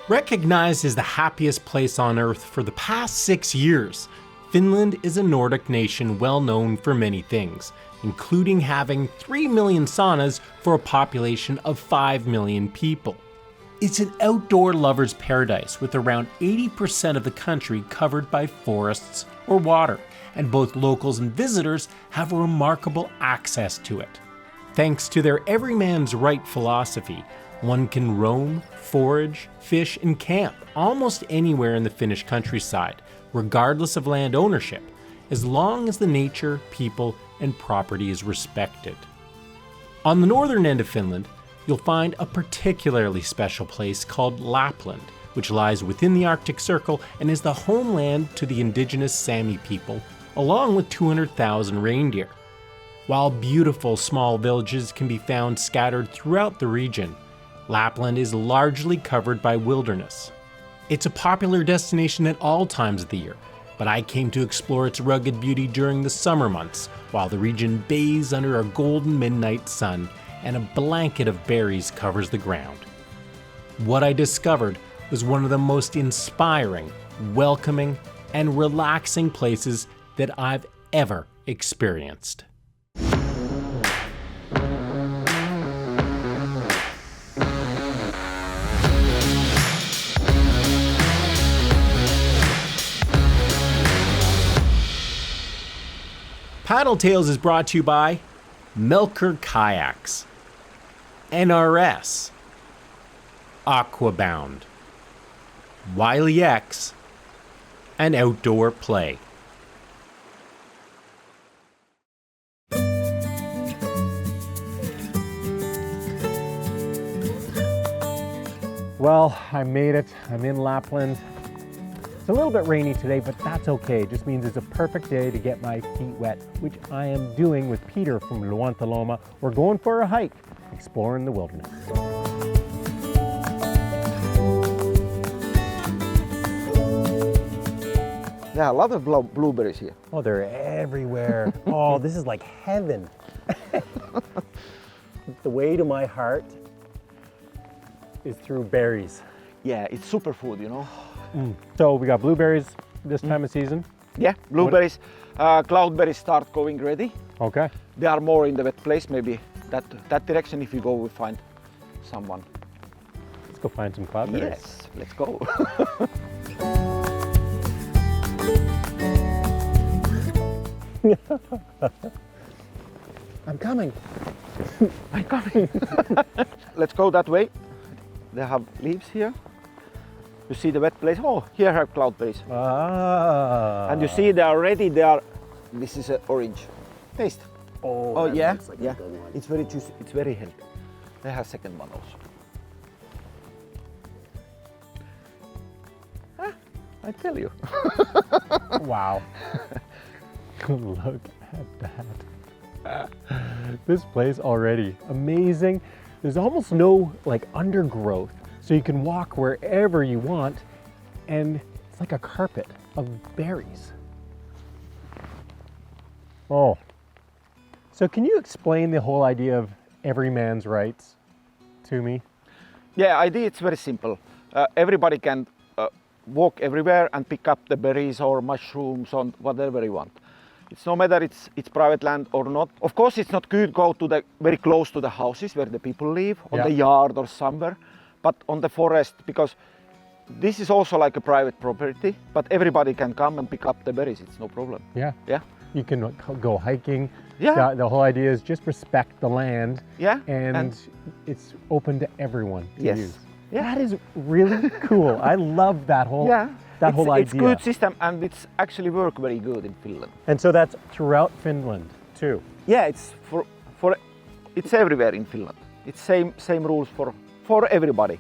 Recognized as the happiest place on Earth for the past 6 years, Finland is a Nordic nation well known for many things, including having 3 million saunas for a population of 5 million people. It's an outdoor lover's paradise with around 80% of the country covered by forests or water, and both locals and visitors have remarkable access to it. Thanks to their everyman's right philosophy, one can roam, forage, fish, and camp almost anywhere in the Finnish countryside, regardless of land ownership, as long as the nature, people, and property is respected. On the northern end of Finland, you'll find a particularly special place called Lapland, which lies within the Arctic Circle and is the homeland to the indigenous Sami people, along with 200,000 reindeer. While beautiful small villages can be found scattered throughout the region, Lapland is largely covered by wilderness. It's a popular destination at all times of the year, but I came to explore its rugged beauty during the summer months, while the region bathes under a golden midnight sun and a blanket of berries covers the ground. What I discovered was one of the most inspiring, welcoming, and relaxing places that I've ever experienced. Paddle Tales is brought to you by Melker Kayaks, NRS, Aquabound, Wiley X, and Outdoor Play. Well, I made it. I'm in Lapland. It's a little bit rainy today, but that's okay. It just means it's a perfect day to get my feet wet, which I am doing with Peter from Luontaloma. We're going for a hike, exploring the wilderness. Yeah, a lot of blueberries here. Oh, they're everywhere. Oh, this is like heaven. The way to my heart is through berries. Yeah, it's superfood, you know. So we got blueberries this time of season. Yeah, blueberries. Cloudberries start going ready. Okay. They are more in the wet place, maybe that direction. If you go, we find someone. Let's go find some cloudberries. Yes, let's go. I'm coming. I'm coming. Let's go that way. They have leaves here. You see the wet place? Oh, here are cloudberries. Ah. And you see they are ready. This is orange. Taste. Oh yeah, looks like yeah. a good one. It's very juicy. It's very healthy. They have second one also. I tell you. Wow. Look at that. This place already amazing. There's almost no like undergrowth, so you can walk wherever you want, and it's like a carpet of berries. Oh. So can you explain the whole idea of every man's rights to me? Yeah, idea it's very simple. Everybody can walk everywhere and pick up the berries or mushrooms or whatever you want. It's no matter it's private land or not. Of course, it's not good go to the very close to the houses where the people live, on the yard or somewhere, but on the forest, because this is also like a private property, but everybody can come and pick up the berries. It's no problem. Yeah. Yeah. You can go hiking. Yeah. The whole idea is just respect the land. Yeah. And it's open to everyone to Yes. use. Yeah. That is really cool. I love that whole whole idea. It's good system, and it's actually work very good in Finland. And so that's throughout Finland too. Yeah, it's it's everywhere in Finland. It's same rules for everybody.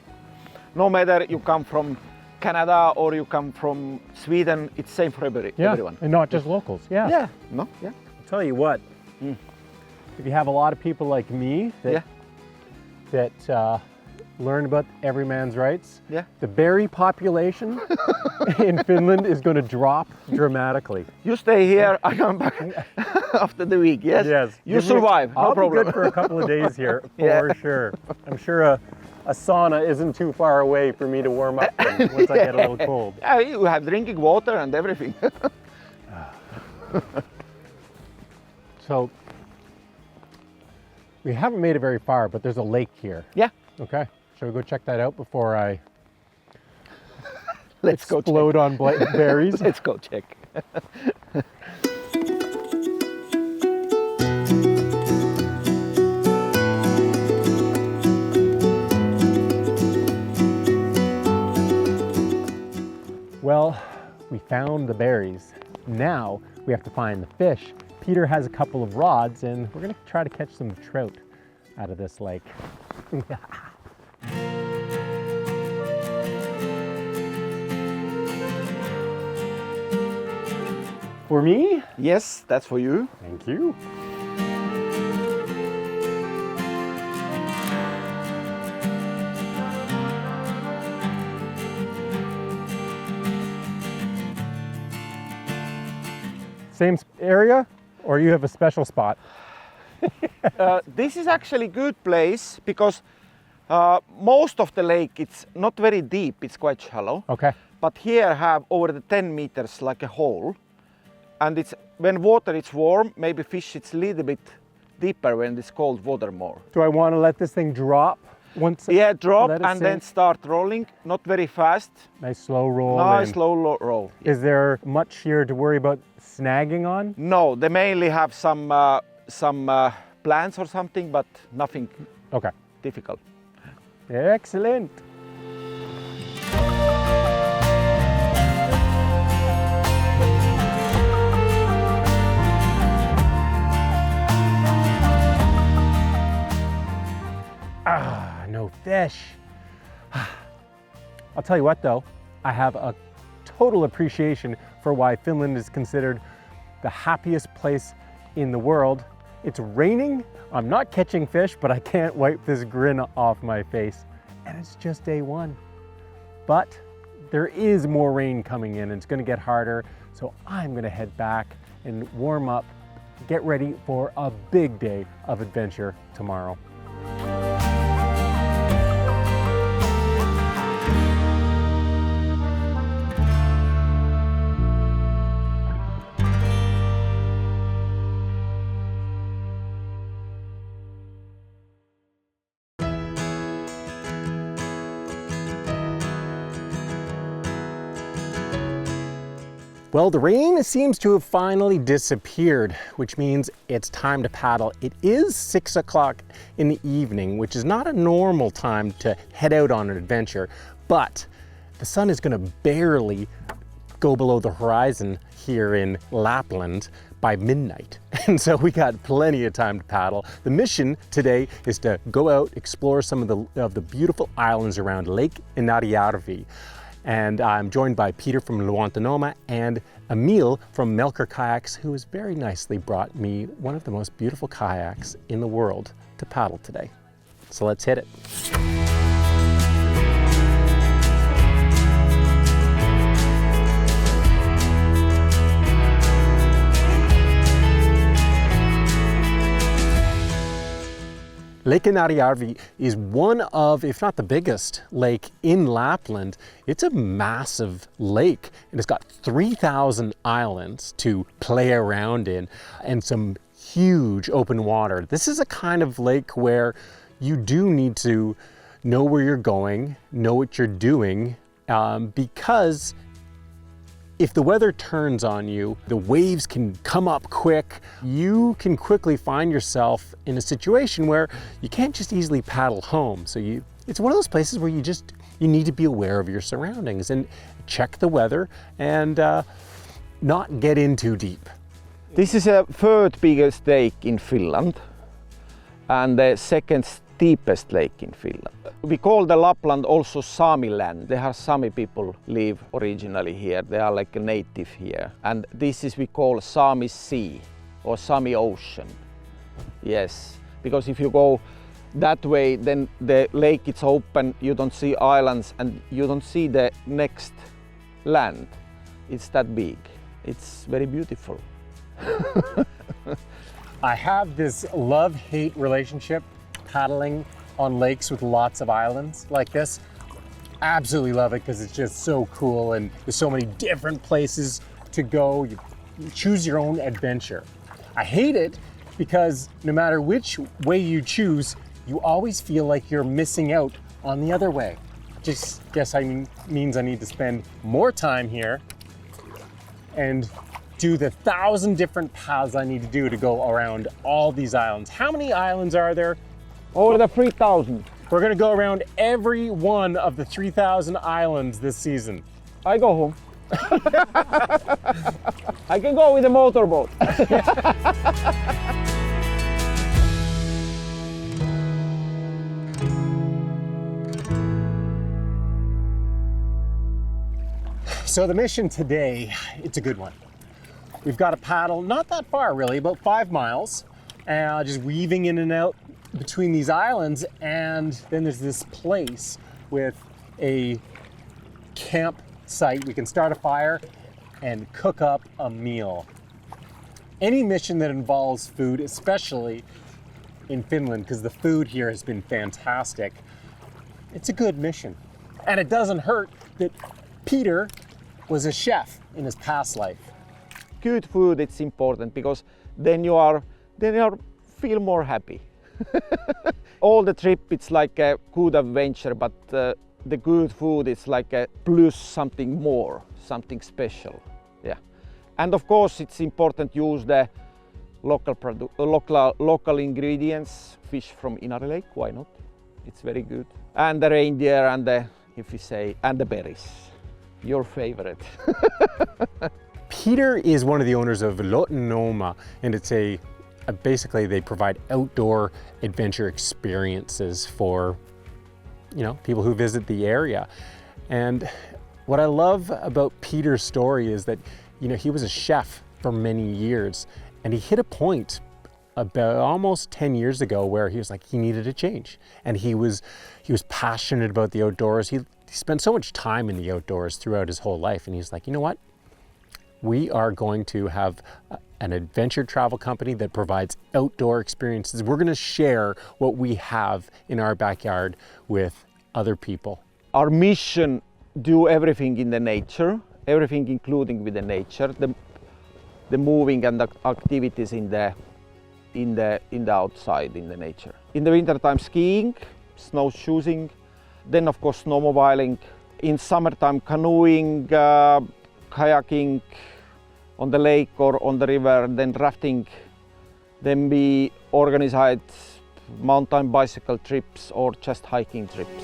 No matter you come from Canada or you come from Sweden, it's same for everyone. And not just locals. Yeah. Yeah. No. Yeah. I'll tell you what. If you have a lot of people like me that learn about every man's rights, the berry population in Finland is going to drop dramatically. You stay here, I come back after the week, yes? Yes. You survive, no I'll problem. be good for a couple of days here, for sure. I'm sure a sauna isn't too far away for me to warm up in once I get a little cold. Yeah, you have drinking water and everything. So, we haven't made it very far, but there's a lake here. Yeah. Okay, shall we go check that out before I Let's go check. explode on berries? Let's go check. Well, we found the berries. Now we have to find the fish. Peter has a couple of rods and we're gonna try to catch some trout out of this lake. For me? Yes, that's for you. Thank you. Same area, or you have a special spot? This is actually good place because most of the lake it's not very deep, it's quite shallow. Okay. But here have over the 10 meters like a hole, and it's when water is warm, maybe fish it's a little bit deeper when it's cold water more. Do I want to let this thing drop once? Yeah, drop let it and then sink? start rolling, not very fast. Nice slow roll. Nice in. slow roll. Is there much here to worry about snagging on? No, they mainly have some plants or something, but nothing Okay. difficult. Excellent. No fish. I'll tell you what though, I have a total appreciation for why Finland is considered the happiest place in the world. It's raining, I'm not catching fish, but I can't wipe this grin off my face. And it's just day one. But there is more rain coming in and it's gonna get harder. So I'm gonna head back and warm up, get ready for a big day of adventure tomorrow. Well, the rain seems to have finally disappeared, which means it's time to paddle. It is 6 o'clock in the evening, which is not a normal time to head out on an adventure, but the sun is gonna barely go below the horizon here in Lapland by midnight. And so we got plenty of time to paddle. The mission today is to go out, explore some of the beautiful islands around Lake Inari. And I'm joined by Peter from Luontonoma and Emil from Melker Kayaks, who has very nicely brought me one of the most beautiful kayaks in the world to paddle today. So let's hit it. Lake Inari is one of, if not the biggest lake in Lapland. It's a massive lake and it's got 3,000 islands to play around in and some huge open water. This is a kind of lake where you do need to know where you're going, know what you're doing, because if the weather turns on you, the waves can come up quick. You can quickly find yourself in a situation where you can't just easily paddle home. So it's one of those places where you need to be aware of your surroundings and check the weather and not get in too deep. This is the third biggest lake in Finland and the second steepest lake in Finland. We call the Lapland also Sami land. There are Sami people live originally here. They are like a native here. And this is we call Sami Sea or Sami Ocean. Yes, because if you go that way, then the lake is open, you don't see islands and you don't see the next land. It's that big. It's very beautiful. I have this love-hate relationship paddling on lakes with lots of islands like this. Absolutely love it because it's just so cool and there's so many different places to go. You choose your own adventure. I hate it because no matter which way you choose, you always feel like you're missing out on the other way. Just guess means I need to spend more time here and do the 1,000 different paths I need to do to go around all these islands. How many islands are there? Over the 3,000. We're gonna go around every one of the 3,000 islands this season. I go home. I can go with a motorboat. So the mission today, it's a good one. We've got to paddle not that far really, about 5 miles, just weaving in and out between these islands, and then there's this place with a campsite. We can start a fire and cook up a meal. Any mission that involves food, especially in Finland, because the food here has been fantastic, it's a good mission. And it doesn't hurt that Peter was a chef in his past life. Good food, it's important because then you feel more happy. All the trip it's like a good adventure, but the good food is like a plus something more, something special. Yeah, and of course it's important to use the local ingredients. Fish from Inari Lake, why not? It's very good. And the reindeer and the berries. Your favorite. Peter is one of the owners of Noma, and it's basically they provide outdoor adventure experiences for people who visit the area. And what I love about Peter's story is that he was a chef for many years, and he hit a point about almost 10 years ago where he was like he needed a change, and he was passionate about the outdoors. He spent so much time in the outdoors throughout his whole life, and he's like, you know what? We are going to have an adventure travel company that provides outdoor experiences. We're going to share what we have in our backyard with other people. Our mission: do everything in the nature, everything including with the nature, the moving and the activities in the outside in the nature. In the wintertime, skiing, snowshoeing, then of course snowmobiling. In summertime, canoeing, kayaking on the lake or on the river, then rafting. Then we organize mountain bicycle trips or just hiking trips.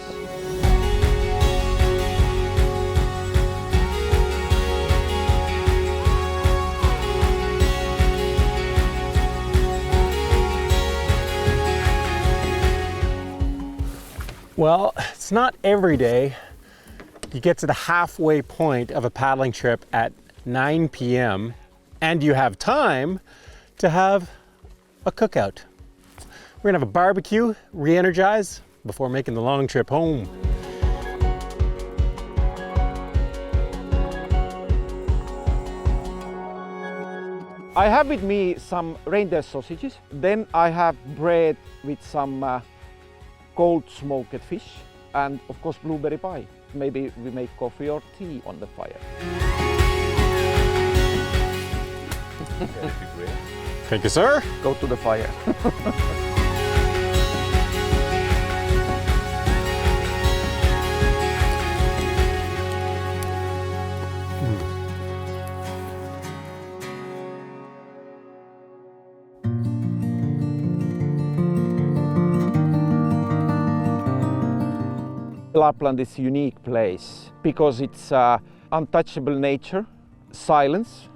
Well, it's not every day you get to the halfway point of a paddling trip at 9 p.m. and you have time to have a cookout. We're gonna have a barbecue, re-energize before making the long trip home. I have with me some reindeer sausages. Then I have bread with some cold smoked fish, and of course blueberry pie. Maybe we make coffee or tea on the fire. Thank you, sir. Go to the fire. Lapland is a unique place because it's untouchable nature, silence.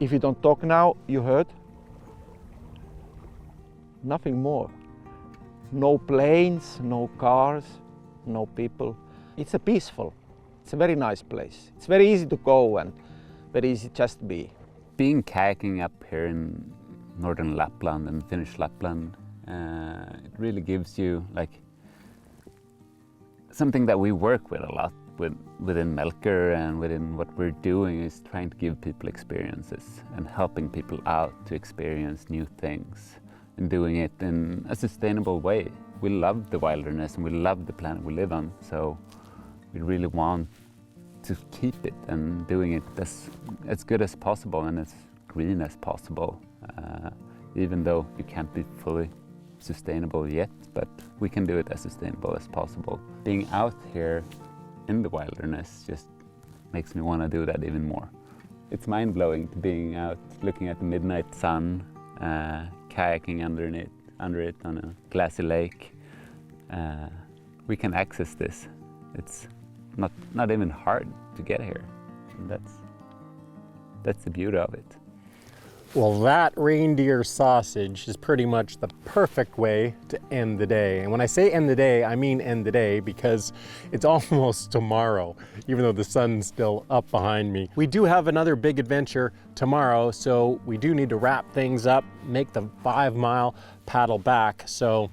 If you don't talk now, you heard. Nothing more. No planes, no cars, no people. It's peaceful. It's a very nice place. It's very easy to go and very easy just to be. Being kayaking up here in northern Lapland and Finnish Lapland, it really gives you something that we work with a lot within Melker and within what we're doing is trying to give people experiences and helping people out to experience new things and doing it in a sustainable way. we love the wilderness and we love the planet we live on. So we really want to keep it and doing it as good as possible and as green as possible. Even though you can't be fully sustainable yet, but we can do it as sustainable as possible. Being out here in the wilderness just makes me want to do that even more. It's mind-blowing to being out looking at the midnight sun, kayaking under it on a glassy lake. We can access this. It's not even hard to get here. And that's the beauty of it. Well, that reindeer sausage is pretty much the perfect way to end the day. And when I say end the day, I mean end the day because it's almost tomorrow, even though the sun's still up behind me. We do have another big adventure tomorrow, so we do need to wrap things up, make the 5-mile paddle back. So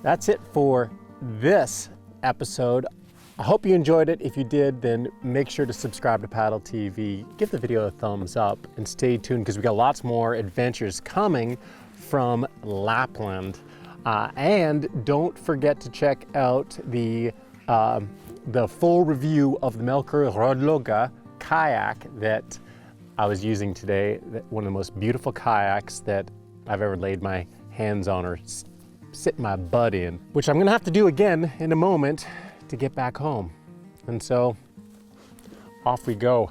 that's it for this episode. I hope you enjoyed it. If you did, then make sure to subscribe to Paddle TV, give the video a thumbs up, and stay tuned because we got lots more adventures coming from Lapland. And don't forget to check out the full review of the Melker Rodloga kayak that I was using today. One of the most beautiful kayaks that I've ever laid my hands on or sit my butt in, which I'm gonna have to do again in a moment to get back home. And so off we go.